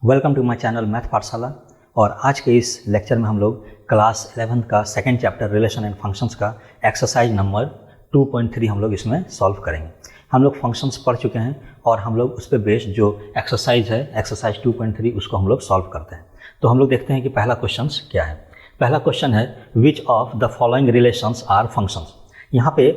Welcome to my channel math Pathshala. और आज के इस लेक्चर में हम लोग क्लास 11 का second chapter relation and functions का एक्सरसाइज नंबर 2.3 हम लोग इसमें सॉल्व करेंगे। हम लोग फंक्शंस पढ़ चुके हैं और हम लोग उस पर बेस्ड जो एक्सरसाइज है एक्सरसाइज 2.3 उसको हम लोग सॉल्व करते हैं। तो हम लोग देखते हैं कि पहला क्वेश्चन क्या है। पहला क्वेश्चन है which of the following relations are functions. यहाँ पे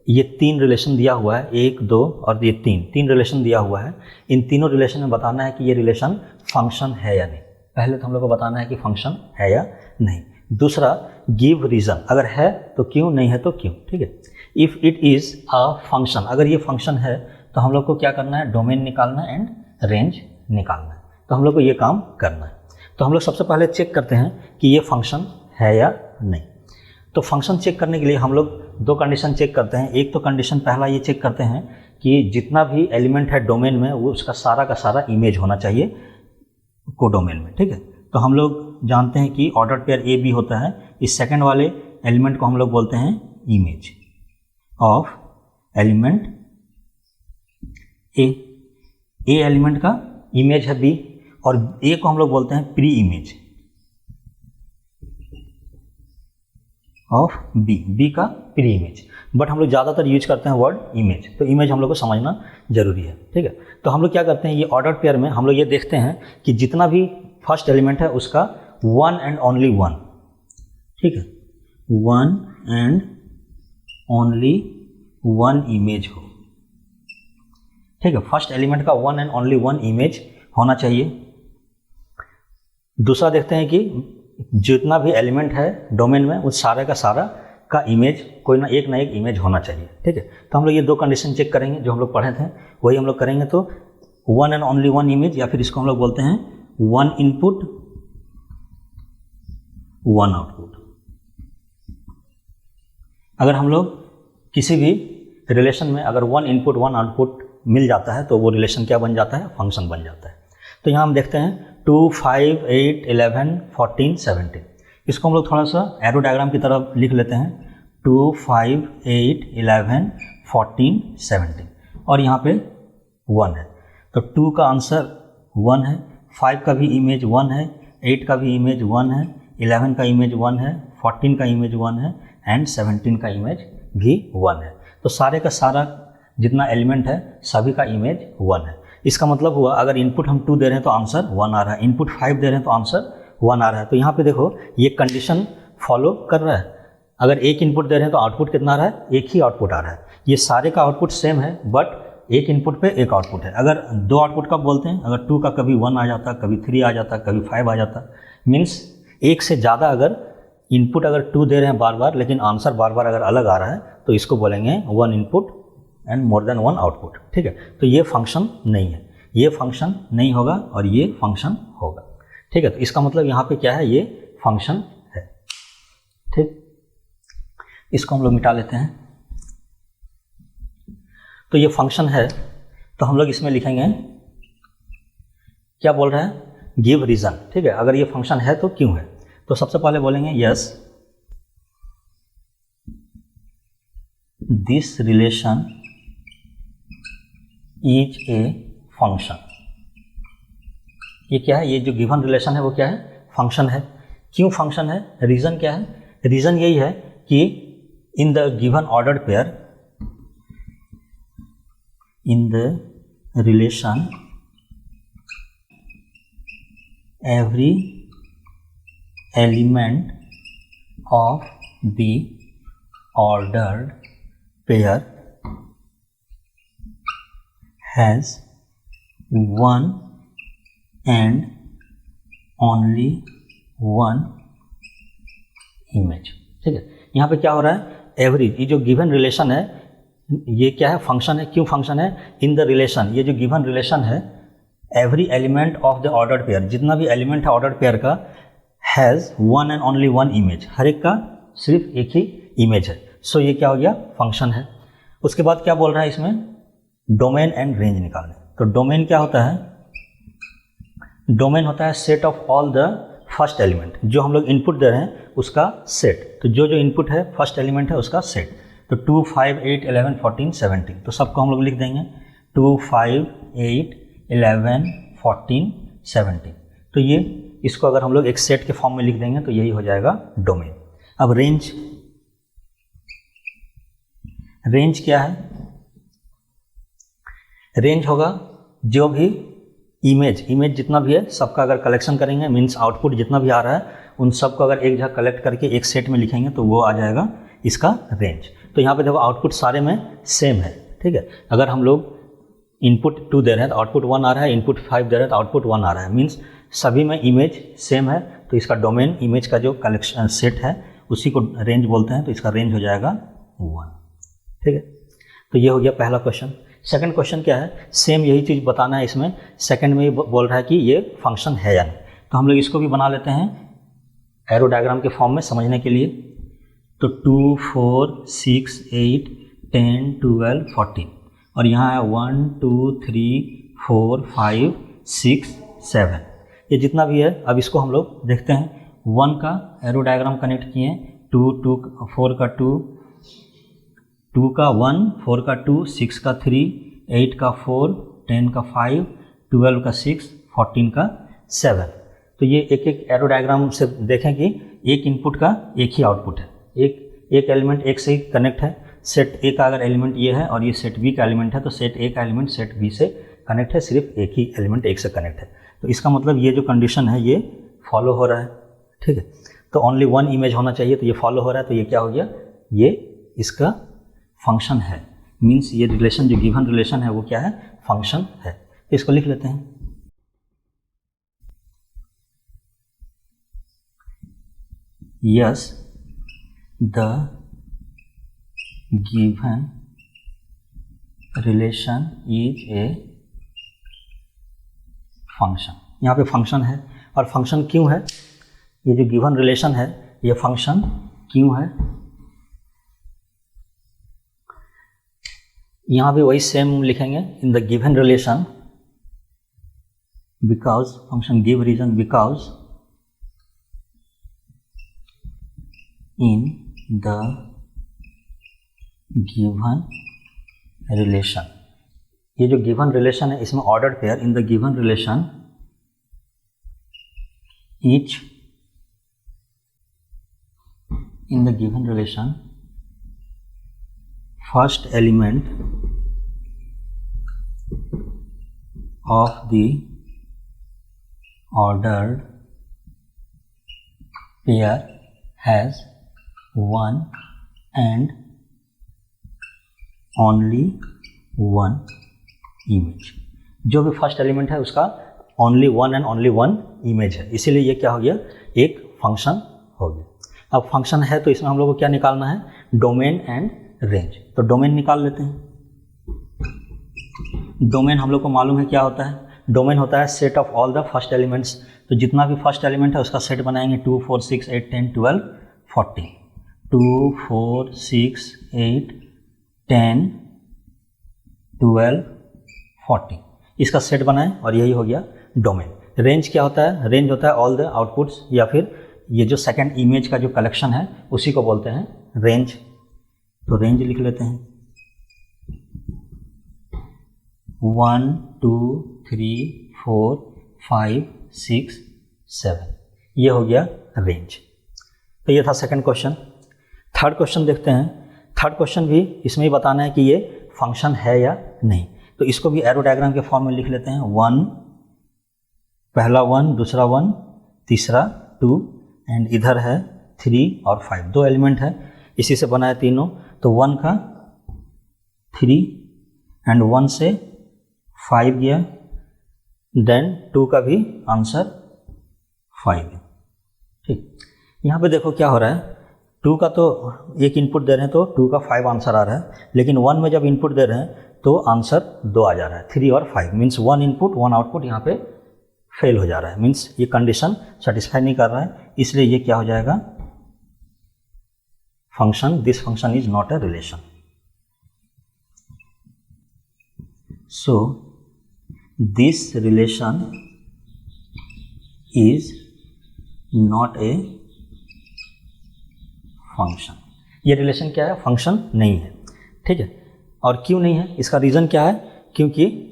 ये तीन रिलेशन दिया हुआ है, 1, 2 और ये तीन रिलेशन दिया हुआ है। इन तीनों रिलेशन में बताना है कि ये रिलेशन फंक्शन है या नहीं। पहले तो हम लोग को बताना है कि फंक्शन है या नहीं। दूसरा गिव रीज़न, अगर है तो क्यों, नहीं है तो क्यों। ठीक है। If it is a function, अगर ये फंक्शन है तो हम लोग को क्या करना है, डोमेन निकालना है एंड रेंज निकालना है। तो हम लोग को ये काम करना है। तो हम लोग सबसे पहले चेक करते हैं कि ये फंक्शन है या नहीं। तो फंक्शन चेक करने के लिए हम लोग दो कंडीशन चेक करते हैं। एक तो कंडीशन पहला ये चेक करते हैं कि जितना भी एलिमेंट है डोमेन में वो उसका सारा का सारा इमेज होना चाहिए कोडोमेन में। ठीक है। तो हम लोग जानते हैं कि ऑर्डर पेयर ए बी होता है। इस सेकंड वाले एलिमेंट को हम लोग बोलते हैं image of element A. A element का इमेज है बी और ए को हम लोग बोलते हैं pre image of B, B का प्री इमेज। बट हम लोग ज़्यादातर यूज करते हैं वर्ड इमेज, तो इमेज हम लोग को समझना जरूरी है। ठीक है। तो हम लोग क्या करते हैं, ये ऑर्डर पेयर में हम लोग ये देखते हैं कि जितना भी फर्स्ट एलिमेंट है उसका वन एंड ओनली वन, ठीक है, one and only one image हो। ठीक है। फर्स्ट एलिमेंट का one and only one image होना चाहिए। दूसरा देखते हैं कि जितना भी एलिमेंट है डोमेन में उस सारे का सारा का इमेज कोई ना एक इमेज होना चाहिए। ठीक है। तो हम लोग ये दो कंडीशन चेक करेंगे जो हम लोग पढ़े थे, वही हम लोग करेंगे। तो one and only one image, या फिर इसको हम लोग बोलते हैं वन इनपुट वन आउटपुट। अगर हम लोग किसी भी रिलेशन में अगर वन इनपुट वन आउटपुट मिल जाता है तो वो रिलेशन क्या बन जाता है, फंक्शन बन जाता है। तो यहाँ हम देखते हैं 2, 5, 8, 11, 14, 17। इसको हम लोग थोड़ा सा एरो डायग्राम की तरफ लिख लेते हैं। 2, 5, 8, 11, 14, 17 और यहाँ पे 1 है। तो 2 का आंसर 1 है, 5 का भी इमेज 1 है, 8 का भी इमेज 1 है, 11 का इमेज 1 है, 14 का इमेज 1 है एंड 17 का इमेज भी 1 है। तो सारे का सारा जितना एलिमेंट है सभी का इमेज 1 है। इसका मतलब हुआ अगर इनपुट हम 2 दे रहे हैं तो आंसर 1 आ रहा है, इनपुट 5 दे रहे हैं तो आंसर 1 आ रहा है। तो यहाँ पे देखो ये कंडीशन फॉलो कर रहा है। अगर एक इनपुट दे रहे हैं तो आउटपुट कितना आ रहा है, एक ही आउटपुट आ रहा है। ये सारे का आउटपुट सेम है बट एक इनपुट पे एक आउटपुट है। अगर दो आउटपुट कब बोलते हैं, अगर 2 का कभी 1 आ जाता, कभी 3 आ जाता, कभी 5 आ जाता, मीन्स एक से ज़्यादा अगर इनपुट अगर 2 दे रहे हैं बार बार लेकिन आंसर बार बार अगर अलग आ रहा है तो इसको बोलेंगे one input and more than one output. ठीक है। तो ये फंक्शन नहीं है, ये फंक्शन नहीं होगा और ये फंक्शन होगा। ठीक है। तो इसका मतलब यहाँ पे क्या है, ये फंक्शन है। ठीक, इसको हम लोग मिटा लेते हैं। तो ये फंक्शन है तो हम लोग इसमें लिखेंगे क्या बोल रहे हैं, गिव रीजन। ठीक है। अगर ये फंक्शन है तो क्यों है। तो सबसे पहले बोलेंगे yes this relation is a function. ये क्या है, ये जो गिवन रिलेशन है वो क्या है, फंक्शन है। क्यों फंक्शन है, रीजन क्या है, रीजन यही है कि इन the given ordered pair, in the relation every element of the ordered pair has one and only one image। ठीक है। यहाँ पे क्या हो रहा है, एवरी, ये जो गिवन रिलेशन है ये क्या है, फंक्शन है। क्यों फंक्शन है, इन द रिलेशन, ये जो गिवन रिलेशन है every element of the ordered pair, जितना भी एलिमेंट है ऑर्डर्ड पेयर का, has one and only one image, हर एक का सिर्फ एक ही इमेज है। सो ये क्या हो गया, फंक्शन है। उसके बाद क्या बोल रहा है इसमें, डोमेन एंड रेंज निकालने। तो डोमेन क्या होता है, डोमेन होता है set of all the first element, जो हम लोग इनपुट दे रहे हैं उसका सेट। तो जो जो इनपुट है फर्स्ट एलिमेंट है उसका सेट। तो 2, 5, 8, 11, 14, 17 तो सबको हम लोग लिख देंगे 2, 5, 8, 11, 14, 17। तो ये इसको अगर हम लोग एक सेट के फॉर्म में लिख देंगे तो यही हो जाएगा डोमेन। अब रेंज क्या है? रेंज होगा जो भी इमेज जितना भी है सबका अगर कलेक्शन करेंगे, मीन्स आउटपुट जितना भी आ रहा है उन सबको अगर एक जगह कलेक्ट करके एक सेट में लिखेंगे तो वो आ जाएगा इसका रेंज। तो यहाँ पे देखो आउटपुट सारे में सेम है, ठीक है। अगर हम लोग इनपुट 2 दे रहे हैं तो आउटपुट 1 आ रहा है, इनपुट 5 दे रहे हैं तो आउटपुट 1 आ रहा है, मीन्स सभी में इमेज सेम है। तो इसका डोमेन इमेज का जो कलेक्शन सेट है उसी को रेंज बोलते हैं, तो इसका रेंज हो जाएगा 1, ठीक है। तो ये हो गया पहला क्वेश्चन। सेकंड क्वेश्चन क्या है? सेम यही चीज़ बताना है इसमें। सेकंड में बोल रहा है कि ये फंक्शन है या नहीं, तो हम लोग इसको भी बना लेते हैं एरो डायग्राम के फॉर्म में समझने के लिए। तो 2, 4, 6, 8, 10, 12, 14 और यहाँ है 1, 2, 3, 4, 5, 6, 7, ये जितना भी है। अब इसको हम लोग देखते हैं। 1 का एरो डायग्राम कनेक्ट किए, 2, 4 का 2 का 1, 4 का 2, 6 का 3, 8 का 4, 10 का 5, 12 का 6, 14 का 7। तो ये एक एक एरो डायग्राम से देखें कि एक इनपुट का एक ही आउटपुट है, एक एलिमेंट एक से ही कनेक्ट है। सेट ए का अगर एलिमेंट ये है और ये सेट बी का एलिमेंट है तो सेट ए का एलिमेंट सेट बी से कनेक्ट है, सिर्फ एक ही एलिमेंट एक से कनेक्ट है। तो इसका मतलब ये जो कंडीशन है ये फॉलो हो रहा है, ठीक है। तो ओनली 1 इमेज होना चाहिए, तो ये फॉलो हो रहा है। तो ये क्या हो गया? ये इसका फंक्शन है, मीन्स ये रिलेशन जो गिवन रिलेशन है वो क्या है? फंक्शन है। तो इसको लिख लेते हैं। Yes, the given relation is a function. यहाँ पे फंक्शन है, और फंक्शन क्यों है? ये जो गिवन रिलेशन है ये फंक्शन क्यों है? यहाँ भी वही सेम लिखेंगे, in the given relation, because function give reason, because in the given relation. ये जो गिवन रिलेशन है इसमें ordered pair, in the given relation each in the given relation first element of the ordered pair has one and only one image। जो भी first element है उसका only 1 and only 1 image है, इसीलिए ये क्या हो गया? एक फंक्शन हो गया। अब फंक्शन है तो इसमें हम लोग को क्या निकालना है? Domain and range. तो डोमेन निकाल लेते हैं। डोमेन हम लोग को मालूम है क्या होता है? डोमेन होता है set of all the first elements. तो जितना भी फर्स्ट एलिमेंट है उसका सेट बनाएंगे। 2, 4, 6, 8, 10, 12, 14। 2, 4, 6, 8, 10, 12, 14 इसका सेट बनाएं और यही हो गया डोमेन। रेंज क्या होता है? रेंज होता है ऑल द आउटपुट्स, या फिर ये जो सेकंड इमेज का जो कलेक्शन है उसी को बोलते हैं रेंज। तो रेंज लिख लेते हैं। 1, 2, 3, 4, 5, 6, 7 ये हो गया रेंज। तो ये था सेकंड क्वेश्चन। थर्ड क्वेश्चन देखते हैं। थर्ड क्वेश्चन भी इसमें ही बताना है कि ये फंक्शन है या नहीं। तो इसको भी एरो डायग्राम के फॉर्म में लिख लेते हैं। 1, पहला 1, दूसरा 1, तीसरा 2 एंड इधर है 3 और 5, 2 एलिमेंट है, इसी से बना है तीनों। तो 1 का 3 एंड 1 से 5 गया, देन 2 का भी आंसर 5 है, ठीक। यहाँ पे देखो क्या हो रहा है, 2 का तो एक इनपुट दे रहे हैं तो 2 का 5 आंसर आ रहा है, लेकिन 1 में जब इनपुट दे रहे हैं तो आंसर 2 आ जा रहा है। 3 और 5 मीन्स 1 इनपुट 1 आउटपुट यहाँ पे फेल हो जा रहा है, मीन्स ये कंडीशन सेटिस्फाई नहीं कर रहा है, इसलिए ये क्या हो जाएगा? Function, this function is not a relation. So this relation is not a function. ये रिलेशन क्या है? फंक्शन नहीं है, ठीक है। और क्यों नहीं है? इसका रीज़न क्या है? क्योंकि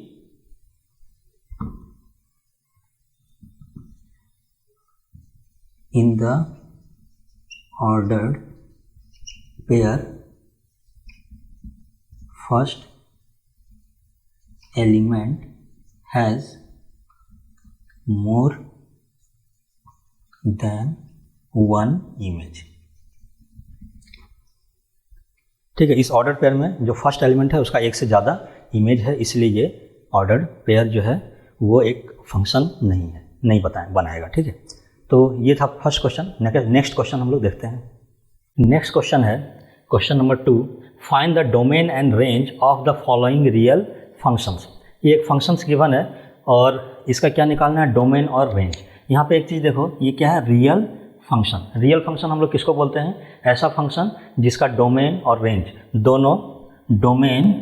in the ordered pair first element has more than one image। ठीक है, इस ऑर्डर पेयर में जो फर्स्ट एलिमेंट है उसका एक से ज़्यादा इमेज है, इसलिए ये ऑर्डर्ड पेयर जो है वो एक फंक्शन नहीं है, नहीं बनाएगा। ठीक है, तो ये था फर्स्ट क्वेश्चन। नेक्स्ट क्वेश्चन हम लोग देखते हैं। नेक्स्ट क्वेश्चन है question number 2, find the domain and range of the following real functions. ये एक फंक्शंस गिवन है और इसका क्या निकालना है, डोमेन और रेंज। यहाँ पे एक चीज़ देखो, ये क्या है, रियल फंक्शन। रियल फंक्शन हम लोग किसको बोलते हैं, ऐसा फंक्शन जिसका डोमेन और रेंज दोनों, डोमेन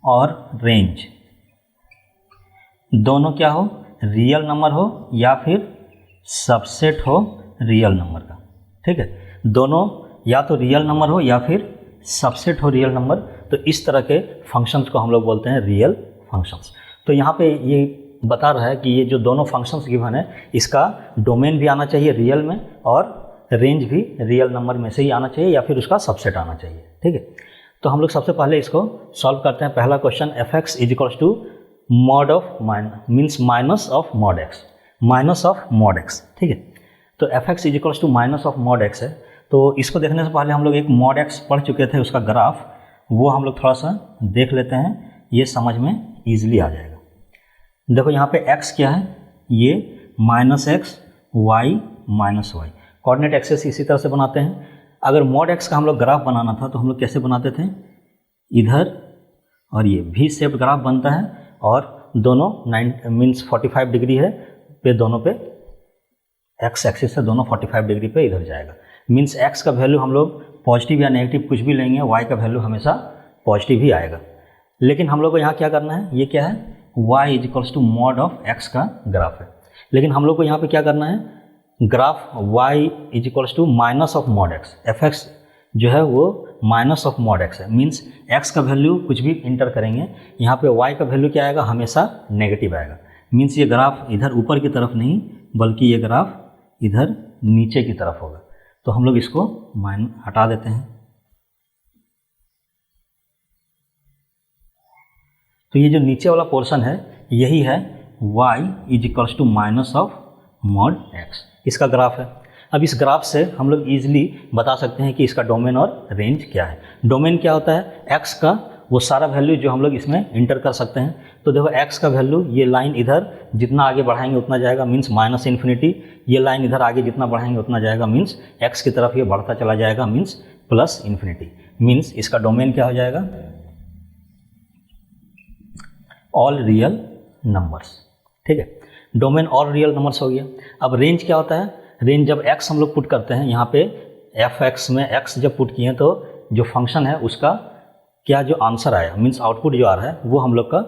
और रेंज दोनों क्या हो, रियल नंबर हो या फिर सबसेट हो रियल नंबर का। ठीक है, दोनों या तो रियल नंबर हो या फिर सबसेट हो रियल नंबर, तो इस तरह के फंक्शंस को हम लोग बोलते हैं रियल फंक्शंस। तो यहाँ पे ये बता रहा है कि ये जो दोनों फंक्शंस गिवन है इसका डोमेन भी आना चाहिए रियल में और रेंज भी रियल नंबर में से ही आना चाहिए या फिर उसका सबसेट आना चाहिए। ठीक है, तो हम लोग सबसे पहले इसको सॉल्व करते हैं। पहला question, fx is equals to mod of means minus of mod X, minus of mod X. ठीक है, तो fx is equals to minus of mod X है। तो इसको देखने से पहले हम लोग एक मॉड एक्स पढ़ चुके थे, उसका ग्राफ, वो हम लोग थोड़ा सा देख लेते हैं, ये समझ में ईजिली आ जाएगा। देखो यहाँ पे x क्या है, ये -x y minus Y, coordinate axes इसी तरह से बनाते हैं। अगर मॉड x का हम लोग ग्राफ बनाना था तो हम लोग कैसे बनाते थे, इधर और ये भी शेप्ड ग्राफ बनता है और दोनों 9 मीन्स 45 डिग्री है पे, दोनों पे x एक्सिस से दोनों 45 डिग्री पे इधर जाएगा। मीन्स x का वैल्यू हम लोग पॉजिटिव या नेगेटिव कुछ भी लेंगे, y का वैल्यू हमेशा पॉजिटिव ही आएगा। लेकिन हम लोग को यहाँ क्या करना है, ये क्या है, y is equals to mod of x का ग्राफ है। लेकिन हम लोग को यहाँ पे क्या करना है, graph y is equals to minus of mod x, fx जो है वो माइनस ऑफ मॉड x है। मीन्स x का वैल्यू कुछ भी इंटर करेंगे, यहाँ पे y का वैल्यू क्या आएगा, हमेशा नेगेटिव आएगा। मीन्स ये ग्राफ इधर ऊपर की तरफ नहीं बल्कि ये ग्राफ इधर नीचे की तरफ होगा। तो हम लोग इसको हटा देते हैं। तो ये जो नीचे वाला पोर्शन है यही है y is equals to minus of mod x, इसका ग्राफ है। अब इस ग्राफ से हम लोग ईजिली बता सकते हैं कि इसका डोमेन और रेंज क्या है। डोमेन क्या होता है, x का वो सारा वैल्यू जो हम लोग इसमें इंटर कर सकते हैं। तो देखो x का वैल्यू, ये लाइन इधर जितना आगे बढ़ाएंगे उतना जाएगा, मीन्स माइनस इन्फिनिटी। ये लाइन इधर आगे जितना बढ़ाएंगे उतना जाएगा, मीन्स x की तरफ ये बढ़ता चला जाएगा, मीन्स प्लस इन्फिनिटी। मीन्स इसका डोमेन क्या हो जाएगा, ऑल रियल नंबर्स। ठीक है, डोमेन ऑल रियल नंबर्स हो गया। अब रेंज क्या होता है, रेंज जब x हम लोग पुट करते हैं, यहाँ पे fx में x जब पुट किए तो जो फंक्शन है उसका क्या जो आंसर आया, मीन्स आउटपुट जो आ रहा है वो हम लोग का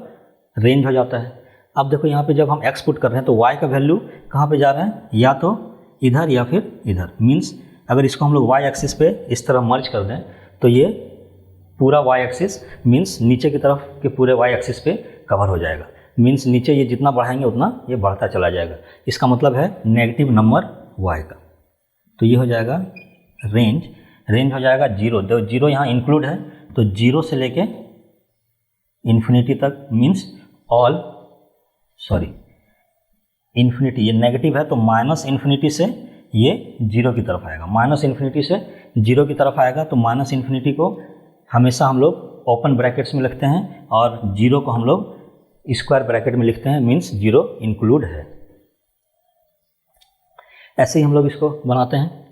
रेंज हो जाता है। अब देखो यहाँ पे जब हम x पुट कर रहे हैं तो y का वैल्यू कहाँ पे जा रहा है, या तो इधर या फिर इधर। मीन्स अगर इसको हम लोग y एक्सिस पे इस तरह मर्ज कर दें तो ये पूरा y एक्सिस मीन्स नीचे की तरफ के पूरे y एक्सिस पे कवर हो जाएगा। मीन्स नीचे ये जितना बढ़ाएंगे उतना ये बढ़ता चला जाएगा। इसका मतलब है नेगेटिव नंबर y का। तो ये हो जाएगा रेंज, रेंज हो जाएगा 0। तो 0 यहाँ इंक्लूड है, तो 0 से लेके इन्फिनिटी तक, मीन्स ऑल इन्फिनिटी, ये नेगेटिव है तो माइनस इन्फिनिटी से ये 0 की तरफ आएगा। माइनस इन्फिनिटी से 0 की तरफ आएगा, तो माइनस इन्फिनिटी को हमेशा हम लोग ओपन ब्रैकेट्स में लिखते हैं और 0 को हम लोग स्क्वायर ब्रैकेट में लिखते हैं, मीन्स 0 इंक्लूड है। ऐसे ही हम लोग इसको बनाते हैं।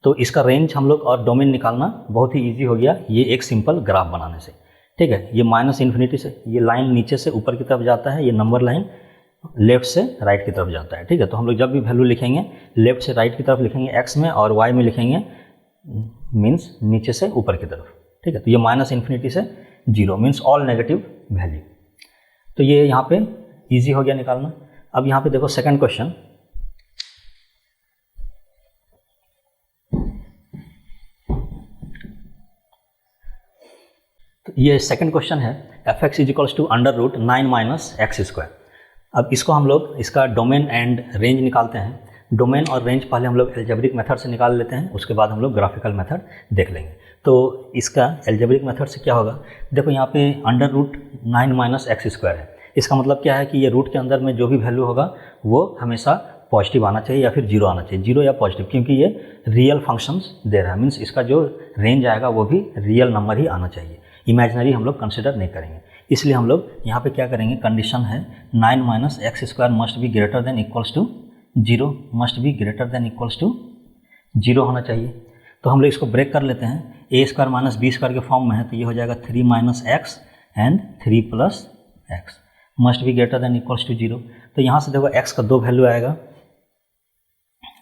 तो इसका रेंज हम लोग और डोमेन निकालना बहुत ही इजी हो गया ये एक सिंपल ग्राफ बनाने से। ठीक है, ये माइनस इन्फिनिटी से ये लाइन नीचे से ऊपर की तरफ जाता है, ये नंबर लाइन लेफ्ट से राइट की तरफ जाता है। ठीक है, तो हम लोग जब भी वैल्यू लिखेंगे लेफ्ट से राइट की तरफ लिखेंगे x में, और y में लिखेंगे मीन्स नीचे से ऊपर की तरफ। ठीक है, तो ये माइनस इन्फिनिटी से 0 मीन्स ऑल नेगेटिव वैल्यू। तो ये यहाँ पे इजी हो गया निकालना। अब यहाँ पे देखो सेकंड क्वेश्चन, तो ये सेकंड क्वेश्चन है, fx is equals to under root 9 minus X square. अब इसको हम लोग इसका डोमेन एंड रेंज निकालते हैं। डोमेन और रेंज पहले हम लोग एल्जेब्रिक मेथड से निकाल लेते हैं, उसके बाद हम लोग ग्राफिकल मेथड देख लेंगे। तो इसका एल्जेब्रिक मेथड से क्या होगा, देखो यहाँ पे √9 - x² है। इसका मतलब क्या है कि ये रूट के अंदर में जो भी वैल्यू होगा वो हमेशा पॉजिटिव आना चाहिए या फिर जीरो आना चाहिए, जीरो या पॉजिटिव, क्योंकि ये रियल फंक्शंस दे रहा है। मीन्स इसका जो रेंज आएगा वो भी रियल नंबर ही आना चाहिए, इमेजिनरी हम लोग कंसिडर नहीं करेंगे। इसलिए हम लोग यहाँ पे क्या करेंगे, कंडीशन है 9 - x² must be greater than equals to 0, must be greater than equals to 0 होना चाहिए। तो हम लोग इसको ब्रेक कर लेते हैं, a² - b² के फॉर्म में है, तो ये हो जाएगा 3 - x and 3 + x must be greater than equals to 0। तो यहाँ से देखो x का 2 वैल्यू आएगा,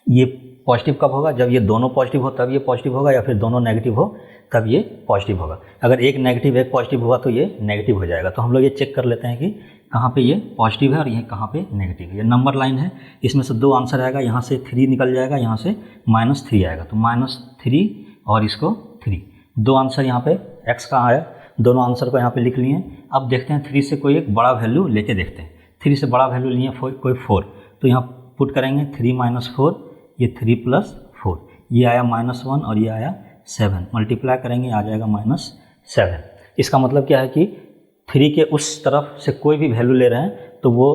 ये पॉजिटिव कब होगा, जब ये दोनों पॉजिटिव हो तब ये पॉजिटिव होगा, या फिर दोनों नेगेटिव हो तब ये पॉजिटिव होगा। अगर एक नेगेटिव एक पॉजिटिव हुआ तो ये नेगेटिव हो जाएगा। तो हम लोग ये चेक कर लेते हैं कि कहाँ पे ये पॉजिटिव है और ये कहाँ पे नेगेटिव है। ये नंबर लाइन है, इसमें से 2 आंसर आएगा, यहाँ से 3 निकल जाएगा, यहाँ से -3 आएगा, तो -3 और इसको 3, 2 आंसर यहाँ पे x का आया, दोनों आंसर को यहाँ पे लिख लिए। अब देखते हैं 3 से कोई एक बड़ा वैल्यू लेके देखते हैं। 3 से बड़ा वैल्यू लिए कोई 4, तो यहाँ पुट करेंगे 3 - 4, ये 3 + 4, ये आया -1 और ये आया 7, मल्टीप्लाई करेंगे आ जाएगा -7। इसका मतलब क्या है कि 3 के उस तरफ से कोई भी वैल्यू ले रहे हैं तो वो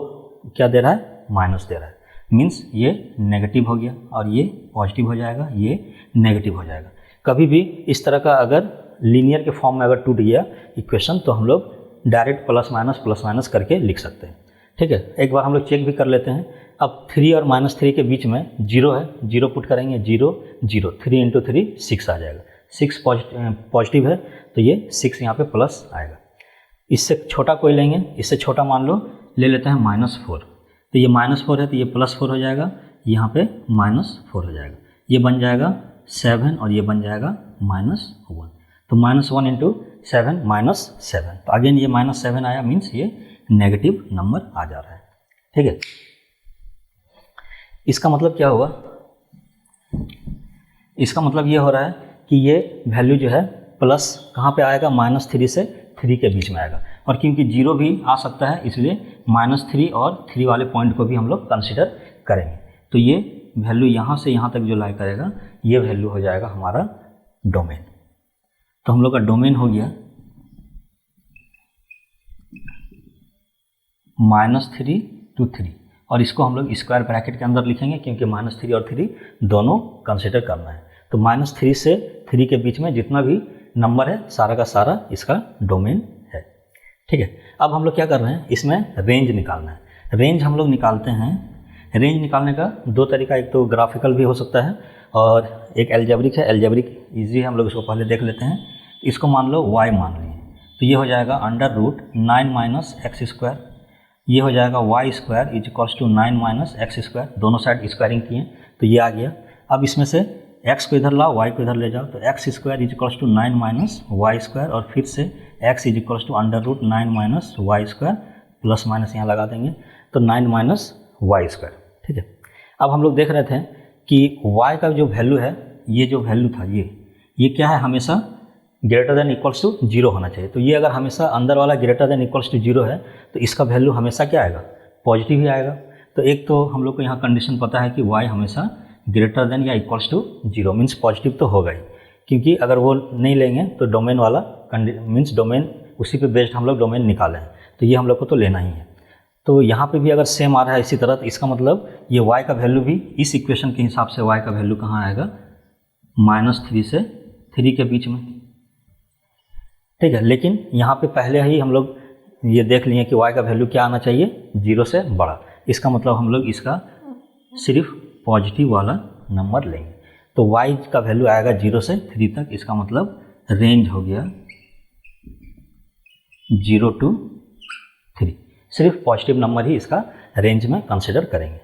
क्या दे रहा है, माइनस दे रहा है। मीन्स ये नेगेटिव हो गया और ये पॉजिटिव हो जाएगा, ये नेगेटिव हो जाएगा। कभी भी इस तरह का अगर लीनियर के फॉर्म में अगर टूट गया इक्वेशन तो हम लोग डायरेक्ट प्लस माइनस करके लिख सकते हैं। ठीक है, एक बार हम लोग चेक भी कर लेते हैं। अब 3 और -3 के बीच में 0 है, 0 पुट करेंगे, 0 0, 3 × 3 6 आ जाएगा, 6 पॉजिटिव है तो ये 6 यहाँ पे प्लस आएगा। इससे छोटा कोई लेंगे, इससे छोटा मान लो ले लेते हैं -4, तो ये -4 है तो ये +4 हो जाएगा, यहाँ पे -4 हो जाएगा, ये बन जाएगा 7 और ये बन जाएगा -1, तो -1 × 7 -7, तो अगेन ये -7 आया, मीन्स ये नेगेटिव नंबर आ जा रहा है। ठीक है, इसका मतलब क्या होगा, इसका मतलब ये हो रहा है कि ये वैल्यू जो है प्लस कहाँ पे आएगा, -3 से 3 के बीच में आएगा, और क्योंकि 0 भी आ सकता है इसलिए -3 और 3 वाले पॉइंट को भी हम लोग कंसिडर करेंगे। तो ये वैल्यू यहाँ से यहाँ तक जो लाई करेगा ये वैल्यू हो जाएगा हमारा डोमेन। तो हम लोग का डोमेन हो गया -3 to 3, और इसको हम लोग स्क्वायर ब्रैकेट के अंदर लिखेंगे क्योंकि -3 और 3 दोनों कंसिडर करना है। तो -3 से 3 के बीच में जितना भी नंबर है सारा का सारा इसका डोमेन है। ठीक है, अब हम लोग क्या कर रहे हैं, इसमें रेंज निकालना है। रेंज हम लोग निकालते हैं, रेंज निकालने का 2 तरीका, एक तो ग्राफिकल भी हो सकता है और एक एल्जेब्रिक है। एल्जेब्रिक ईजी है, हम लोग इसको पहले देख लेते हैं। इसको मान लो y मान लिए, तो ये हो जाएगा √9 - x², ये हो जाएगा y² = 9 - x², दोनों साइड स्क्वायरिंग किए तो ये आ गया। अब इसमें से x को इधर लाओ, y को इधर ले जाओ, तो x² = 9 - y², और फिर से x = √9 - y², प्लस माइनस यहाँ लगा देंगे तो 9 - y²। ठीक है, अब हम लोग देख रहे थे कि y का जो वैल्यू है, ये जो वैल्यू था ये क्या है, हमेशा ग्रेटर देन इक्वल्स टू 0 होना चाहिए। तो ये अगर हमेशा अंदर वाला ग्रेटर देन इक्वल्स टू 0 है तो इसका वैल्यू हमेशा क्या आएगा, पॉजिटिव ही आएगा। तो एक तो हम लोग को यहाँ कंडीशन पता है कि y हमेशा ग्रेटर देन या इक्वल्स टू 0, मीन्स पॉजिटिव तो होगा ही, क्योंकि अगर वो नहीं लेंगे तो डोमेन वाला मीन्स डोमेन उसी पे बेस्ड हम लोग डोमेन निकाले हैं, तो ये हम लोग को तो लेना ही है। तो यहाँ पे भी अगर सेम आ रहा है इसी तरह, तो इसका मतलब ये y का वैल्यू भी इस इक्वेशन के हिसाब से y का वैल्यू कहाँ आएगा, -3 से 3 के बीच में। ठीक है, लेकिन यहाँ पे पहले ही हम लोग ये देख लिए कि y का वैल्यू क्या आना चाहिए, 0 से बड़ा। इसका मतलब हम लोग इसका सिर्फ पॉजिटिव वाला नंबर लेंगे, तो y का वैल्यू आएगा 0 से 3 तक। इसका मतलब रेंज हो गया 0 to 3, सिर्फ पॉजिटिव नंबर ही इसका रेंज में कंसिडर करेंगे।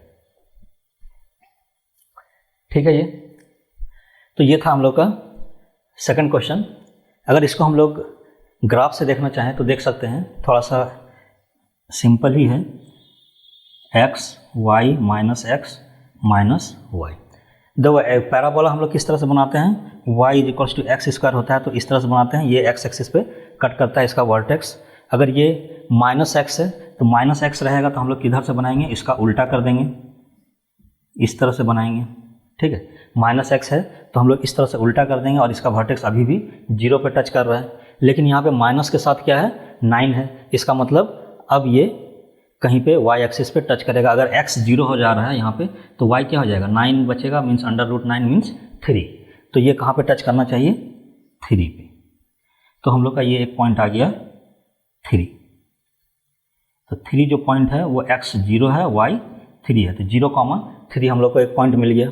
ठीक है, तो ये था हम लोग का सेकंड क्वेश्चन। अगर इसको हम लोग ग्राफ से देखना चाहें तो देख सकते हैं, थोड़ा सा सिंपल ही है, x y - x - y। दो पैराबोला हम लोग किस तरह से बनाते हैं, y = x² होता है तो इस तरह से बनाते हैं, ये x एक्सिस पे कट करता है इसका वर्टेक्स। अगर ये -x है तो माइनस एक्स रहेगा तो हम लोग किधर से बनाएंगे, इसका उल्टा कर देंगे, इस तरह से बनाएंगे, ठीक है। माइनस एक्स है तो हम लोग इस तरह से उल्टा कर देंगे और इसका वर्टेक्स अभी भी 0 पे टच कर रहा है, लेकिन यहाँ पे माइनस के साथ क्या है, 9 है। इसका मतलब अब ये कहीं पे y एक्सिस पे टच करेगा। अगर x 0 हो जा रहा है यहाँ पे तो y क्या हो जाएगा, 9 बचेगा, मीन्स √9 मीन्स 3। तो ये कहाँ पे टच करना चाहिए, 3 पे। तो हम लोग का ये एक पॉइंट आ गया 3। तो 3 जो पॉइंट है वो x 0 है, y 3 है, तो 0,3 हम लोग को एक पॉइंट मिल गया।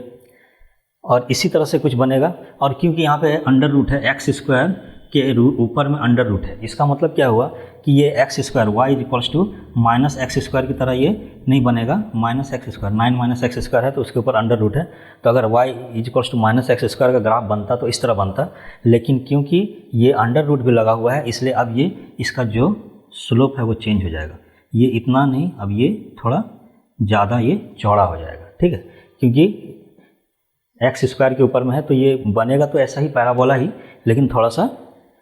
और इसी तरह से कुछ बनेगा, और क्योंकि यहाँ पे अंडर रूट है, एक्स स्क्वायर के ऊपर में अंडर रूट है, इसका मतलब क्या हुआ कि ये X square Y is equals to minus X square की तरह ये नहीं बनेगा, minus X square, 9 minus X square है तो उसके ऊपर अंडर रूट है। तो अगर Y is equals to minus X square का ग्राफ बनता तो इस तरह बनता, लेकिन क्योंकि ये अंडर रूट भी लगा हुआ है इसलिए अब ये इसका जो स्लोप है वो चेंज हो जाएगा। ये इतना नहीं, अब ये थोड़ा ज़्यादा ये चौड़ा हो जाएगा, ठीक है। क्योंकि एक्स स्क्वायर के ऊपर में है तो ये बनेगा तो ऐसा ही पैराबोला ही, लेकिन थोड़ा सा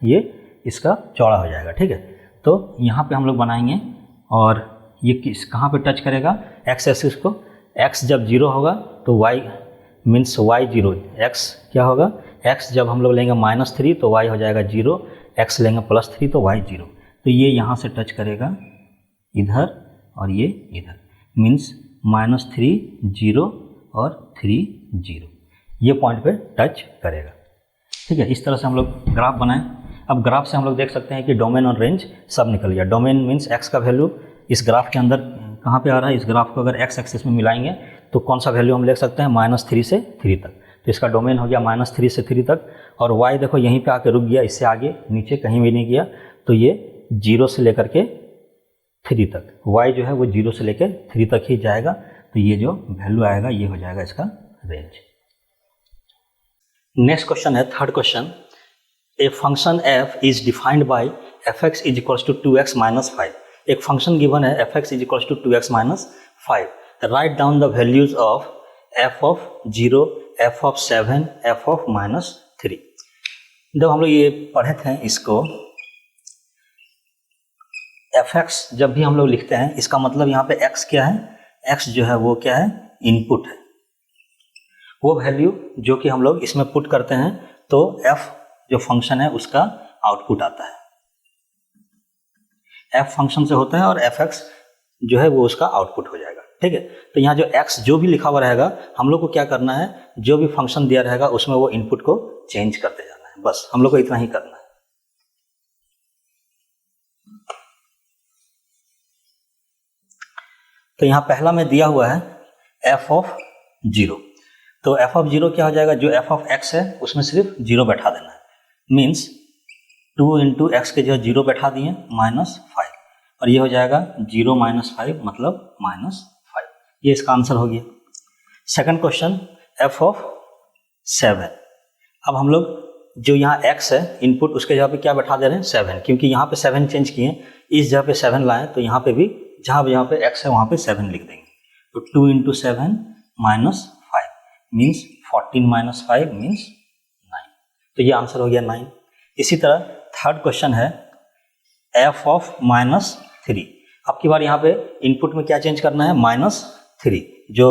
ये इसका चौड़ा हो जाएगा, ठीक है। तो यहाँ पे हम लोग बनाएंगे और ये किस कहाँ पे टच करेगा, एक्स एक्सिस को। एक्स जब 0 होगा तो वाई मीन्स वाई 0, एक्स क्या होगा, एक्स जब हम लोग लेंगे -3 तो वाई हो जाएगा 0, एक्स लेंगे +3 तो वाई 0। तो ये यहाँ से टच करेगा इधर और ये इधर, मीन्स -3 0 और 3 0, ये पॉइंट पे टच करेगा, ठीक है। इस तरह से हम लोग ग्राफ बनाएं। अब ग्राफ से हम लोग देख सकते हैं कि डोमेन और रेंज सब निकल गया। डोमेन मीन्स एक्स का वैल्यू इस ग्राफ के अंदर कहाँ पे आ रहा है, इस ग्राफ को अगर एक्स एक्सिस में मिलाएंगे तो कौन सा वैल्यू हम ले सकते हैं, -3 से 3 तक। तो इसका डोमेन हो गया -3 से 3 तक, और वाई देखो यहीं पे आके रुक गया, इससे आगे नीचे कहीं भी नहीं गया। तो ये 0 से लेकर के 3 तक, वाई जो है वो 0 से लेकर 3 तक ही जाएगा। तो ये जो वैल्यू आएगा ये हो जाएगा इसका रेंज। नेक्स्ट क्वेश्चन है, third question. A function f is defined by fx is equals to 2x minus 5। एक फंक्शन गिवन है fx is equals to 2x minus 5। Write down the values of f of 0, f of 7, f of -3। जब हम लोग ये पढ़े थे इसको, fx जब भी हम लोग लिखते हैं इसका मतलब यहाँ पे x क्या है, x जो है वो क्या है, इनपुट है। वो वैल्यू जो कि हम लोग इसमें पुट करते हैं तो f जो फंक्शन है उसका आउटपुट आता है। f फंक्शन से होता है और fx जो है वो उसका आउटपुट हो जाएगा, ठीक है। तो यहाँ जो x जो भी लिखा हुआ रहेगा हम लोग को क्या करना है, जो भी फंक्शन दिया रहेगा उसमें वो इनपुट को चेंज करते जाना है, बस हम लोग को इतना ही करना है। तो यहाँ पहला में दिया हुआ है f ऑफ 0, तो f ऑफ 0 क्या हो जाएगा, जो f ऑफ x है उसमें सिर्फ 0 बैठा देना है, मीन्स 2 इंटू एक्स के जो 0 बैठा दिए -5, और ये हो जाएगा 0 - 5 मतलब -5। ये इसका आंसर हो गया। Second question, f of 7। अब हम लोग जो यहाँ x है इनपुट, उसके जगह पे क्या बैठा दे रहे हैं, 7, क्योंकि यहाँ पे 7 चेंज किए, इस जगह पे 7 लाएं तो यहाँ पे भी जहाँ पे x है वहाँ पे 7 लिख देंगे। तो 2 इंटू 7 -5 मीन्स 14 - 5 मीन्स 9। तो ये आंसर हो गया 9। इसी तरह थर्ड क्वेश्चन है f ऑफ -3। अब की बार यहाँ पे इनपुट में क्या चेंज करना है, -3, जो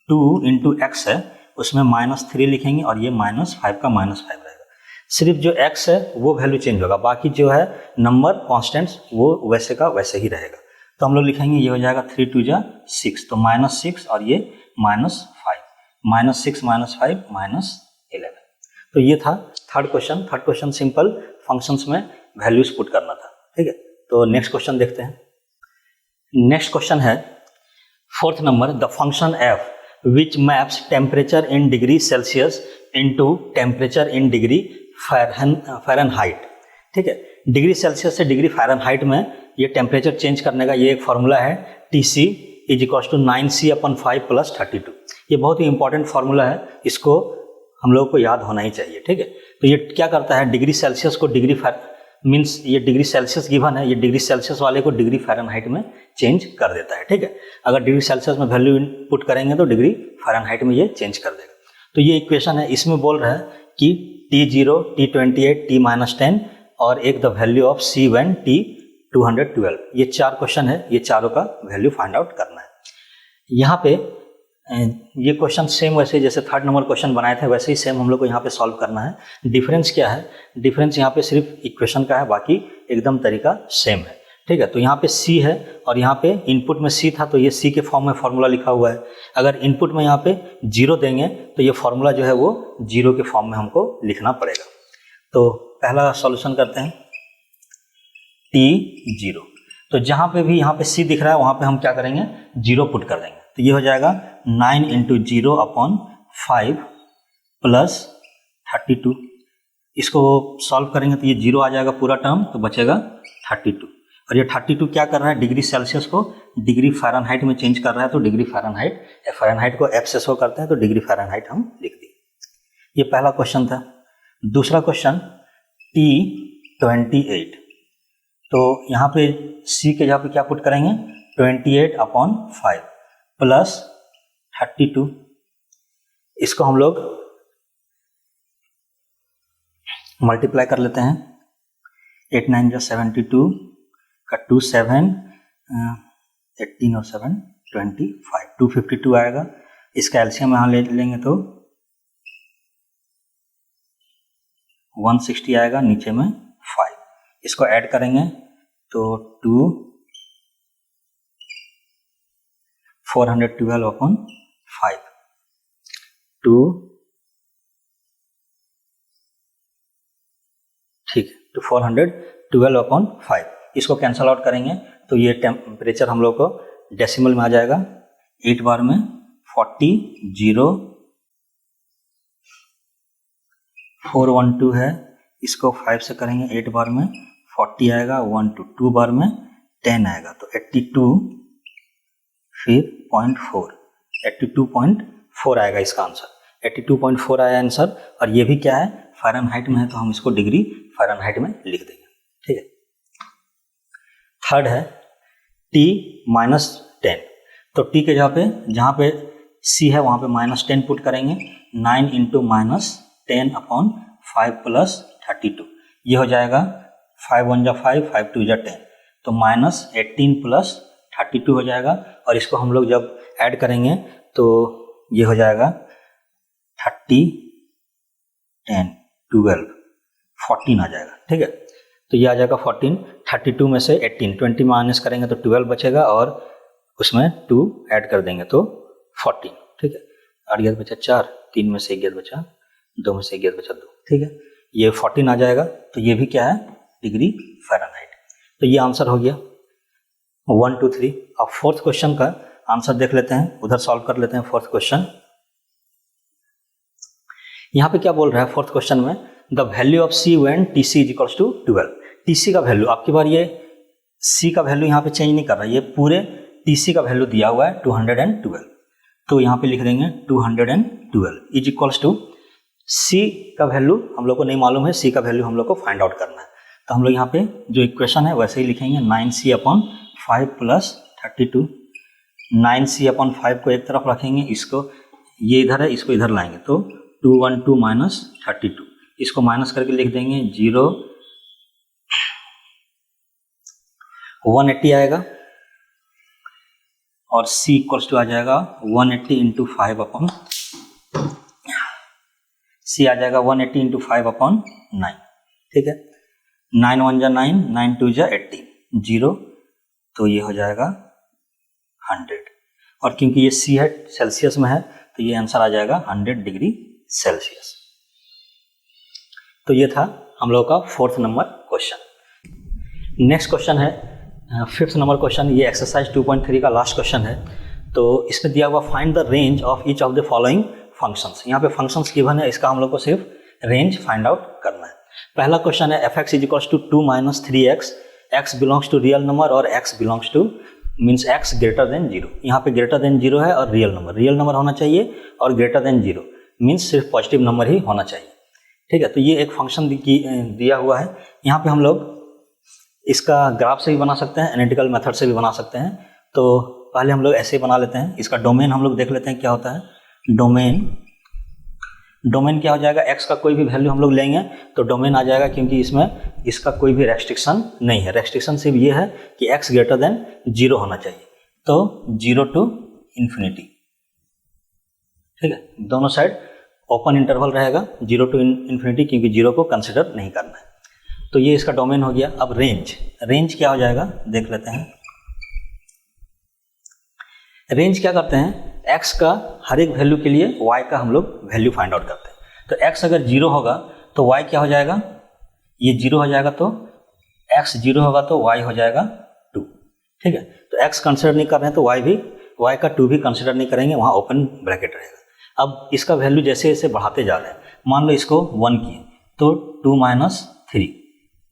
2 इंटू एक्स है उसमें -3 लिखेंगे और ये -5 का -5 रहेगा। सिर्फ जो x है वो वैल्यू चेंज होगा, बाकी जो है नंबर कॉन्स्टेंट्स वो वैसे का वैसे ही रहेगा। तो हम लोग लिखेंगे ये हो जाएगा 3 2 जा 6, तो -6 और ये -5, -6 - 5 -11। तो ये था third question. Third question simple functions में वैल्यूज पुट करना था, ठीक है। तो नेक्स्ट क्वेश्चन देखते हैं। नेक्स्ट क्वेश्चन है fourth number, the function f which maps temperature in degree Celsius into temperature in degree Fahrenheit, ठीक है। डिग्री सेल्सियस से डिग्री फ़ारेनहाइट में ये टेम्परेचर चेंज करने का ये एक फॉर्मूला है, TC is equals to 9C/5 + 32। ये बहुत ही इंपॉर्टेंट फार्मूला है, इसको हम लोगों को याद होना ही चाहिए, ठीक है। तो ये क्या करता है, डिग्री सेल्सियस को डिग्री मीन्स ये डिग्री सेल्सियस गिवन है, ये डिग्री सेल्सियस वाले को डिग्री फ़ारेनहाइट में चेंज कर देता है, ठीक है। अगर डिग्री सेल्सियस में वैल्यू पुट करेंगे तो डिग्री फ़ारेनहाइट में ये चेंज कर देगा। तो ये इक्वेशन है, इसमें बोल रहा है कि T0, T28, T-10 और एक the value of C when T 212। ये 4 क्वेश्चन है, ये चारों का वैल्यू फाइंड आउट करना है। यहाँ पे ये क्वेश्चन सेम वैसे जैसे 3rd नंबर क्वेश्चन बनाए थे वैसे ही सेम हम लोग को यहाँ पे सॉल्व करना है। डिफरेंस क्या है, डिफरेंस यहाँ पे सिर्फ इक्वेशन का है, बाकी एकदम तरीका सेम है। ठीक है, तो यहाँ पे C है और यहाँ पे इनपुट में C था तो ये C के फॉर्म में फॉर्मूला लिखा हुआ है। अगर इनपुट में यहाँ पे 0 देंगे तो ये फॉर्मूला जो है वो 0 के फॉर्म में हमको लिखना पड़ेगा। तो पहला सॉल्यूशन करते हैं T0। तो जहाँ पे भी यहाँ पे C दिख रहा है वहाँ पे हम क्या करेंगे, 0 पुट कर देंगे। तो ये हो जाएगा 9 × 0/5 प्लस 32। इसको सॉल्व करेंगे तो ये 0 आ जाएगा पूरा टर्म, तो बचेगा 32। और ये 32 क्या कर रहा है, डिग्री सेल्सियस को डिग्री फ़ारेनहाइट में चेंज कर रहा है। तो डिग्री फ़ारेनहाइट को F से शो करते हैं तो डिग्री फ़ारेनहाइट हम लिख दिए। ये पहला क्वेश्चन था। दूसरा क्वेश्चन T28। तो यहाँ पे C के जगह पे क्या पुट करेंगे, 28/5 प्लस 32। इसको हम लोग मल्टीप्लाई कर लेते हैं। 8 9 = 72 का 2 7 18 और 7 25, 252 आएगा। इसका एलसीएम यहाँ ले लेंगे तो 160 आएगा, नीचे में 5। इसको ऐड करेंगे तो 2 412/5 2 ठीक है, तो 412/5। इसको कैंसल आउट करेंगे तो ये टेम्परेचर हम लोग को डेसिमल में आ जाएगा। 8 बार में 40 0 412 है, इसको 5 से करेंगे 8 बार में 40 आएगा, 1 2 बार में 10 आएगा, तो 82 फिर 0.4 82.4 आएगा इसका आंसर। 82.4 आया आंसर। और ये भी क्या है, फ़ारेनहाइट में है तो हम इसको डिग्री फ़ारेनहाइट में लिख देंगे। ठीक है, थर्ड है T-10। तो T के जहाँ पे C है वहाँ पे -10 पुट करेंगे। 9 × -10/5 प्लस 32, ये हो जाएगा 5 1 = 5 5 2 = 10, तो -18 प्लस 32 हो जाएगा। और इसको हम लोग जब ऐड करेंगे तो ये हो जाएगा 30 10 12 14 आ जाएगा। ठीक है, तो ये आ जाएगा 14। 32 में से 18 20 माइनस करेंगे तो 12 बचेगा और उसमें 2 ऐड कर देंगे तो 14। ठीक है, 8 11 बचा 4, 3 में से 1 11 बचा, 2 में से 1 11 बचा 2। ठीक है, ये 14 आ जाएगा। तो ये भी क्या है, डिग्री फ़ारेनहाइट। तो ये आंसर हो गया 1 2 3। अब फोर्थ क्वेश्चन का आंसर देख लेते हैं, उधर सॉल्व कर लेते हैं। फोर्थ क्वेश्चन यहाँ पे क्या बोल रहा है फोर्थ क्वेश्चन में, the value of C when TC = 12। TC का वैल्यू, आपकी बार ये C का वैल्यू यहाँ पे चेंज नहीं कर रहा है, ये पूरे TC का वैल्यू दिया हुआ है 212। तो यहाँ पे लिख देंगे 212 = C का वैल्यू हम लोग को नहीं मालूम है, C का वैल्यू हम लोग को फाइंड आउट करना है। तो हम लोग यहाँ पे जो इक्वेशन है वैसे ही लिखेंगे, 9C/5 प्लस 32। 9C/5 को एक तरफ रखेंगे, इसको ये इधर है, इसको इधर लाएंगे तो 212 माइनस 32, इसको माइनस करके लिख देंगे 0 180 आएगा और C = आ जाएगा 180 × 5/9। C आ जाएगा 180 × 5/9। ठीक है, 9 1 = 9, 9 2 = 80, 0, तो ये हो जाएगा 100। और क्योंकि ये C है सेल्सियस में है तो ये आंसर आ जाएगा 100 डिग्री सेल्सियस। तो ये था हम लोग का fourth number question. Next question है फिफ्थ नंबर क्वेश्चन। ये एक्सरसाइज 2.3 का लास्ट क्वेश्चन है। तो इसमें दिया हुआ find the range of each of the following functions. यहाँ पे फंक्शंस गिवन है, इसका हम लोग को सिर्फ रेंज फाइंड आउट करना है। पहला क्वेश्चन है f(x = 2 - 3x), x belongs to real number और x belongs to means x greater than 0। यहाँ पे ग्रेटर देन 0 है और रियल नंबर होना चाहिए, और ग्रेटर देन 0 मीन्स सिर्फ पॉजिटिव नंबर ही होना चाहिए। ठीक है, तो ये एक फंक्शन दिया हुआ है। यहाँ पे हम लोग इसका ग्राफ से भी बना सकते हैं, एनालिटिकल मेथड से भी बना सकते हैं। तो पहले हम लोग ऐसे ही बना लेते हैं। इसका डोमेन हम लोग देख लेते हैं क्या होता है। डोमेन क्या हो जाएगा, x का कोई भी वैल्यू हम लोग लेंगे तो डोमेन आ जाएगा, क्योंकि इसमें इसका कोई भी रेस्ट्रिक्शन नहीं है। रेस्ट्रिक्शन सिर्फ ये है कि x ग्रेटर देन 0 होना चाहिए, तो 0 to इन्फिनिटी, ठीक है। दोनों साइड ओपन इंटरवल रहेगा 0 to इन्फिनिटी, क्योंकि 0 को कंसिडर नहीं करना है। तो ये इसका डोमेन हो गया। अब रेंज क्या हो जाएगा देख लेते हैं। रेंज क्या करते हैं, x का हर एक वैल्यू के लिए y का हम लोग वैल्यू फाइंड आउट करते हैं। तो x अगर 0 होगा तो y क्या हो जाएगा, ये 0 हो जाएगा, तो x 0 होगा तो y हो जाएगा 2, ठीक है। तो x कंसिडर नहीं कर रहे हैं तो y का 2 भी कंसिडर नहीं करेंगे, वहाँ ओपन ब्रैकेट रहेगा। अब इसका वैल्यू जैसे जैसे बढ़ाते जा रहे हैं, मान लो इसको 1 किए तो 2 - 3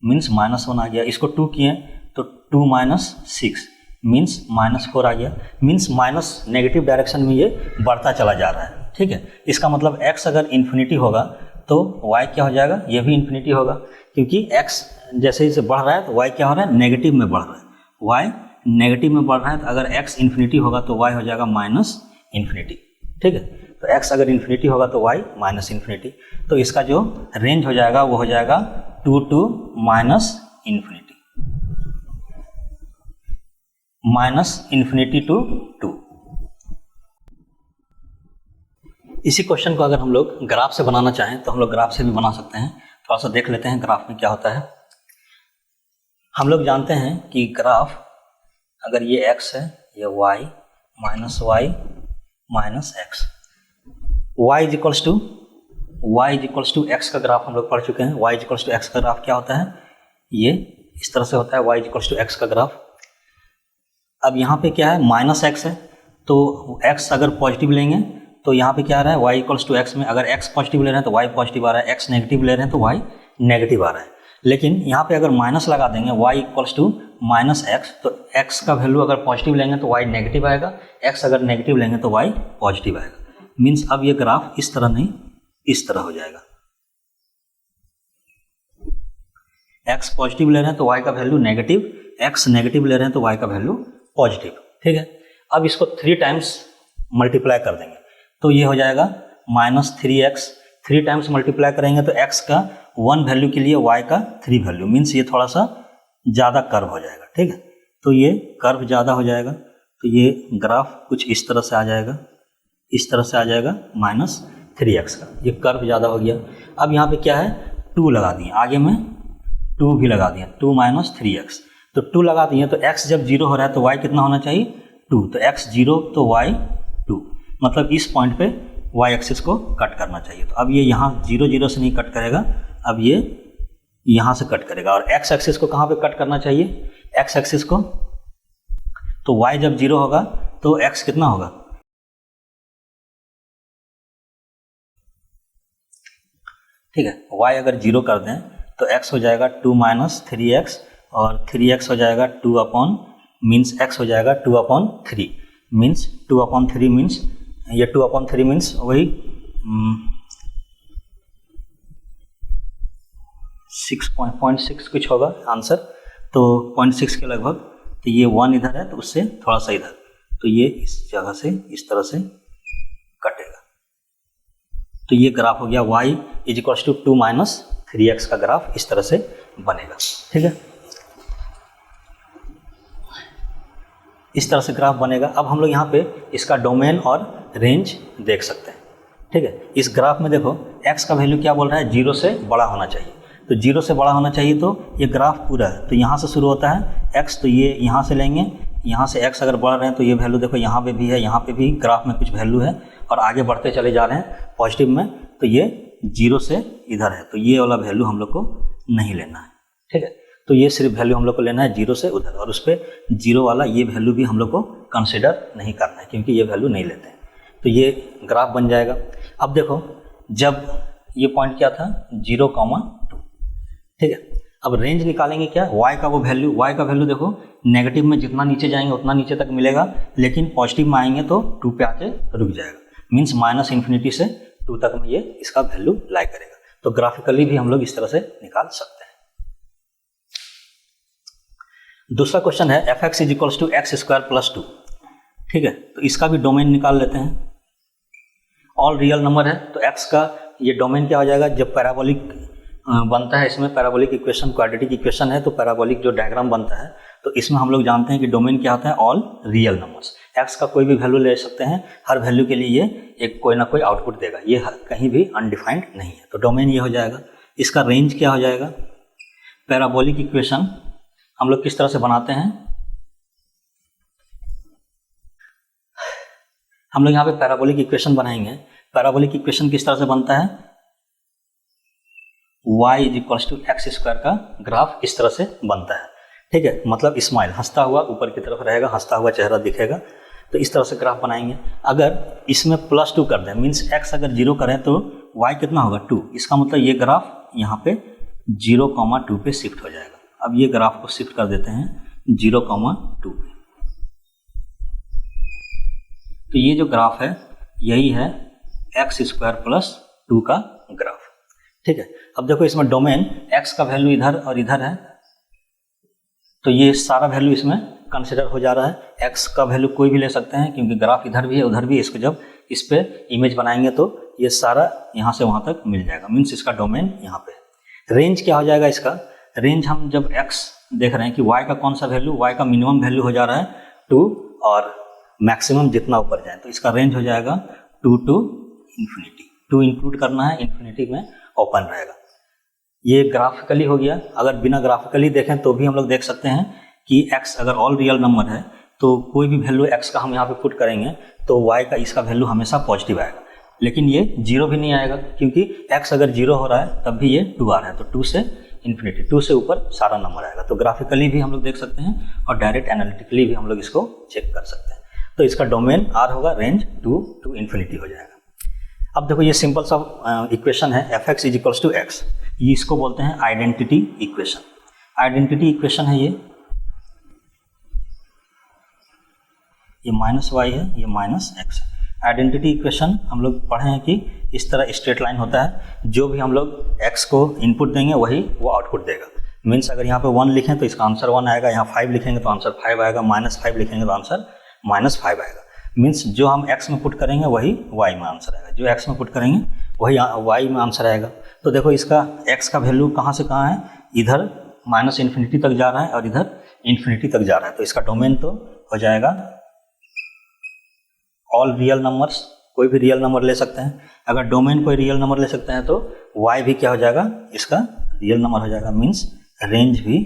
मीन्स -1 आ गया, इसको 2 किए तो 2 - 6 मीन्स -4 आ गया, मीन्स माइनस नेगेटिव डायरेक्शन में ये बढ़ता चला जा रहा है, ठीक है। इसका मतलब x अगर इन्फिनिटी होगा तो y क्या हो जाएगा, ये भी इन्फिनिटी होगा, क्योंकि x जैसे जैसे बढ़ रहा है तो y क्या हो रहा है, नेगेटिव में बढ़ रहा है। y नेगेटिव में बढ़ रहा है तो अगर x इन्फिनिटी होगा तो y हो जाएगा -इन्फिनिटी, ठीक है। तो x अगर इन्फिनिटी होगा तो y -इन्फिनिटी। तो इसका जो रेंज हो जाएगा वो हो जाएगा 2 to -इन्फिनिटी, -इन्फिनिटी to 2। इसी क्वेश्चन को अगर हम लोग ग्राफ से बनाना चाहें तो हम लोग ग्राफ से भी बना सकते हैं। थोड़ा सा देख लेते हैं ग्राफ में क्या होता है। हम लोग जानते हैं कि ग्राफ अगर ये x है, ये y - x, y equals to x का ग्राफ हम लोग पढ़ चुके हैं। y इक्वल्स टू x का ग्राफ क्या होता है, ये इस तरह से होता है, y इक्वल्स टू x का ग्राफ। अब यहाँ पे क्या है, -x है, तो x अगर पॉजिटिव लेंगे तो यहाँ पे क्या आ रहा है, y इक्वल्स टू x में अगर x पॉजिटिव ले रहे हैं तो y पॉजिटिव आ रहा है, x नेगेटिव ले रहे हैं तो y नेगेटिव आ रहा है। लेकिन यहाँ पे अगर माइनस लगा देंगे y इक्वल्स टू -x, तो x का वैल्यू अगर पॉजिटिव लेंगे तो y नेगेटिव आएगा, x अगर नेगेटिव लेंगे तो y पॉजिटिव आएगा। मीन्स अब ये ग्राफ इस तरह नहीं, इस तरह हो जाएगा। x पॉजिटिव ले रहे हैं तो y का वैल्यू नेगेटिव, x नेगेटिव ले रहे हैं तो y का वैल्यू पॉजिटिव, ठीक है। अब इसको 3 टाइम्स मल्टीप्लाई कर देंगे तो ये हो जाएगा -3x। 3 टाइम्स मल्टीप्लाई करेंगे तो x का 1 वैल्यू के लिए y का 3 वैल्यू, मीन्स ये थोड़ा सा ज़्यादा कर्व हो जाएगा, ठीक है। तो ये कर्व ज़्यादा हो जाएगा, तो ये ग्राफ कुछ इस तरह से आ जाएगा, इस तरह से आ जाएगा -3x का, ये कर्व ज़्यादा हो गया। अब यहाँ पे क्या है, 2 लगा दिए, आगे में 2 भी लगा दिए, 2 - 3x, तो 2 लगा दिए तो x जब 0 हो रहा है तो y कितना होना चाहिए, 2, तो x 0 तो y 2, मतलब इस पॉइंट पे y एक्सिस को कट करना चाहिए। तो अब ये यहाँ 0 0 से नहीं कट करेगा, अब ये यहाँ से कट करेगा। और x एक्सिस को कहाँ पे कट करना चाहिए, x एक्सिस को, तो y जब 0 होगा तो x कितना होगा, ठीक है। y अगर 0 कर दें तो x हो जाएगा 2 - 3x, और 3x हो जाएगा 2 अपॉन, मीन्स x हो जाएगा 2/3, मीन्स 2/3 मीन्स ये 2/3 मीन्स वही 6.6 कुछ होगा आंसर, तो 0.6 के लगभग। तो ये 1 इधर है तो उससे थोड़ा सा इधर, तो ये इस जगह से इस तरह से कटेगा। तो ये ग्राफ हो गया y = 2 - 3x का ग्राफ इस तरह से बनेगा, ठीक है। इस तरह से ग्राफ बनेगा। अब हम लोग यहाँ पे इसका डोमेन और रेंज देख सकते हैं, ठीक है। इस ग्राफ में देखो x का वैल्यू क्या बोल रहा है, 0 से बड़ा होना चाहिए, तो 0 से बड़ा होना चाहिए, तो ये ग्राफ पूरा है, तो यहाँ से शुरू होता है x, तो ये यहाँ से लेंगे, यहाँ से x अगर बढ़ रहे हैं तो ये वैल्यू देखो यहाँ पे भी है, यहाँ पे भी ग्राफ में कुछ वैल्यू है, और आगे बढ़ते चले जा रहे हैं पॉजिटिव में, तो ये 0 से इधर है, तो ये वाला वैल्यू हम लोग को नहीं लेना है, ठीक है। तो ये सिर्फ वैल्यू हम लोग को लेना है 0 से उधर, और उस पर 0 वाला ये वैल्यू भी हम लोग को कंसिडर नहीं करना है, क्योंकि ये वैल्यू नहीं लेते हैं। तो ये ग्राफ बन जाएगा। अब देखो जब ये पॉइंट क्या था, 0,2, ठीक है। अब रेंज निकालेंगे क्या, y का वो वैल्यू, y का वैल्यू देखो नेगेटिव में जितना नीचे जाएंगे उतना नीचे तक मिलेगा, लेकिन पॉजिटिव में आएंगे तो 2 पे आके रुक जाएगा, मीन्स -इन्फिनिटी से 2 तक में ये इसका वैल्यू लाई करेगा। तो ग्राफिकली भी हम लोग इस तरह से निकाल सकते हैं। दूसरा क्वेश्चन है f(x) = x² + 2, ठीक है। तो इसका भी डोमेन निकाल लेते हैं। ऑल रियल नंबर है तो x का ये डोमेन क्या हो जाएगा, जब पैराबोलिक बनता है, इसमें पैराबोलिक इक्वेशन क्वाड्रेटिक इक्वेशन है, तो पैराबोलिक जो डायग्राम बनता है तो इसमें हम लोग जानते हैं कि डोमेन क्या होता है, ऑल रियल नंबर्स। एक्स का कोई भी वैल्यू ले सकते हैं, हर वैल्यू के लिए ये एक कोई ना कोई आउटपुट देगा, ये कहीं भी अनडिफाइंड नहीं है, तो डोमेन ये हो जाएगा। इसका रेंज क्या हो जाएगा, पैराबोलिक इक्वेशन हम लोग किस तरह से बनाते हैं, हम लोग यहाँ पे पैराबोलिक इक्वेशन बनाएंगे। पैराबोलिक इक्वेशन किस तरह से बनता है, y is equals to X square का ग्राफ इस तरह से बनता है, ठीक है, मतलब स्माइल, हंसता हुआ ऊपर की तरफ रहेगा, हंसता हुआ चेहरा दिखेगा, तो इस तरह से ग्राफ बनाएंगे। अगर इसमें +2 कर दें, मीन्स x अगर 0 करें तो y कितना होगा 2, इसका मतलब ये ग्राफ यहाँ पे 0,2 पे शिफ्ट हो जाएगा। अब ये ग्राफ को शिफ्ट कर देते हैं 0,2 पे, तो ये जो ग्राफ है यही है x स्क्वायर प्लस 2 का ग्राफ, ठीक है। अब देखो इसमें डोमेन x का वैल्यू इधर और इधर है, तो ये सारा वैल्यू इसमें कंसिडर हो जा रहा है। x का वैल्यू कोई भी ले सकते हैं क्योंकि ग्राफ इधर भी है उधर भी, इसको जब इस पे इमेज बनाएंगे तो ये सारा यहाँ से वहाँ तक मिल जाएगा, मीन्स इसका डोमेन यहाँ पे। रेंज क्या हो जाएगा इसका, रेंज हम जब x देख रहे हैं कि y का कौन सा वैल्यू, y का मिनिमम वैल्यू हो जा रहा है 2 और मैक्सिमम जितना ऊपर जाए, तो इसका रेंज हो जाएगा 2 to इन्फिनिटी। 2 इंक्लूड करना है, इन्फिनिटी में ओपन रहेगा। ये ग्राफिकली हो गया। अगर बिना ग्राफिकली देखें तो भी हम लोग देख सकते हैं कि x अगर ऑल रियल नंबर है तो कोई भी वैल्यू x का हम यहाँ पे पुट करेंगे तो y का इसका वैल्यू हमेशा पॉजिटिव आएगा, लेकिन ये 0 भी नहीं आएगा क्योंकि x अगर 0 हो रहा है तब भी ये 2 आ रहा है, तो 2 से इन्फिनिटी, 2 से ऊपर सारा नंबर आएगा। तो ग्राफिकली भी हम लोग देख सकते हैं और डायरेक्ट एनालिटिकली भी हम लोग इसको चेक कर सकते हैं। तो इसका डोमेन R होगा, रेंज 2 to इन्फिनिटी हो जाएगा। अब देखो ये सिंपल सा इक्वेशन है fx is equals to X, ये इसको बोलते हैं आइडेंटिटी इक्वेशन। आइडेंटिटी इक्वेशन है ये -y है, ये -x। आइडेंटिटी इक्वेशन हम लोग पढ़े हैं कि इस तरह स्ट्रेट लाइन होता है, जो भी हम लोग x को इनपुट देंगे वही वो आउटपुट देगा। मीन्स अगर यहाँ पे 1 लिखें तो इसका आंसर 1 आएगा, यहाँ 5 लिखेंगे तो आंसर 5 आएगा, -5 लिखेंगे तो आंसर -5 आएगा। मीन्स जो हम x में पुट करेंगे वही y में आंसर आएगा, जो x में पुट करेंगे वही y में आंसर आएगा। तो देखो इसका x का वैल्यू कहाँ से कहाँ है, इधर -इन्फिनिटी तक जा रहा है और इधर इन्फिनिटी तक जा रहा है, तो इसका डोमेन तो हो जाएगा ऑल रियल नंबर्स, कोई भी रियल नंबर ले सकते हैं। अगर डोमेन कोई रियल नंबर ले सकते हैं तो y भी क्या हो जाएगा, इसका रियल नंबर हो जाएगा, मीन्स रेंज भी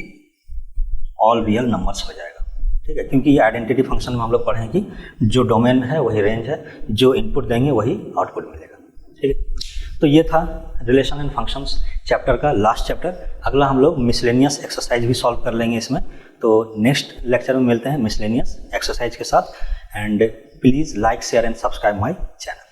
ऑल रियल नंबर्स हो जाएगा, ठीक है। क्योंकि ये आइडेंटिटी फंक्शन में हम लोग पढ़े हैं कि जो डोमेन है वही रेंज है, जो इनपुट देंगे वही आउटपुट मिलेगा, ठीक है। तो ये था रिलेशन एंड फंक्शंस चैप्टर का लास्ट चैप्टर। अगला हम लोग मिसलेनियस एक्सरसाइज भी सॉल्व कर लेंगे इसमें। तो नेक्स्ट लेक्चर में मिलते हैं मिसलेनियस एक्सरसाइज के साथ। And please like share and subscribe my channel.